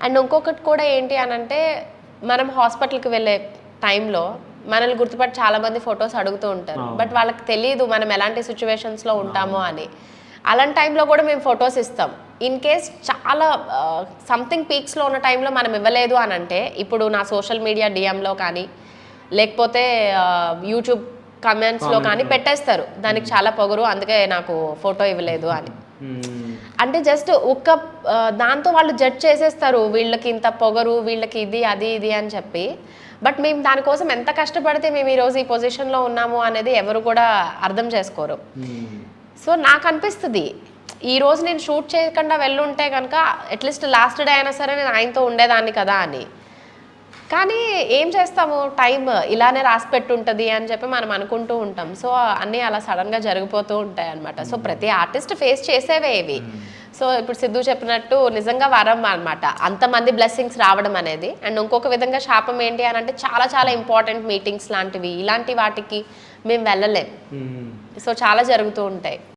And ఇంకొకటి కూడా ఏంటి అని అంటే మనం హాస్పిటల్కి వెళ్ళే టైంలో మనల్ని గుర్తుపట్టి చాలామంది ఫొటోస్ అడుగుతూ ఉంటారు. బట్ వాళ్ళకి తెలియదు మనం ఎలాంటి సిచ్యువేషన్స్లో ఉంటామో అని. అలాంటి టైంలో కూడా మేము ఫొటోస్ ఇస్తాం. ఇన్ కేస్ చాలా సంథింగ్ పీక్స్లో ఉన్న టైంలో మనం ఇవ్వలేదు అని అంటే, ఇప్పుడు నా సోషల్ మీడియా డిఎంలో కానీ లేకపోతే యూట్యూబ్ కమెంట్స్లో కానీ పెట్టేస్తారు దానికి చాలా పొగరు, అందుకే నాకు ఫోటో ఇవ్వలేదు అని. అంటే జస్ట్ ఒక్క దాంతో వాళ్ళు జడ్జ్ చేసేస్తారు, వీళ్ళకి ఇంత పొగరు, వీళ్ళకి ఇది అది ఇది అని చెప్పి. బట్ మేము దానికోసం ఎంత కష్టపడితే మేము ఈరోజు ఈ పొజిషన్లో ఉన్నాము అనేది ఎవరు కూడా అర్థం చేసుకోరు. సో నాకు అనిపిస్తుంది ఈరోజు నేను షూట్ చేయకుండా వెళ్ళుంటే కనుక అట్లీస్ట్ లాస్ట్ డే అయినా సరే నేను ఆయనతో ఉండేదాన్ని కదా అని. కానీ ఏం చేస్తాము, టైం ఇలానే రాసి పెట్టుంటుంది అని చెప్పి మనం అనుకుంటూ ఉంటాం. సో అన్నీ అలా సడన్గా జరిగిపోతూ ఉంటాయి అనమాట. సో ప్రతి ఆర్టిస్ట్ ఫేస్ చేసేవే ఇవి. సో ఇప్పుడు సిద్ధు చెప్పినట్టు నిజంగా వరం అనమాట అంతమంది బ్లెస్సింగ్స్ రావడం అనేది. అండ్ ఇంకొక విధంగా శాపం ఏంటి అని అంటే చాలా చాలా ఇంపార్టెంట్ మీటింగ్స్ లాంటివి ఇలాంటి వాటికి మేము వెళ్ళలేం. సో చాలా జరుగుతూ ఉంటాయి.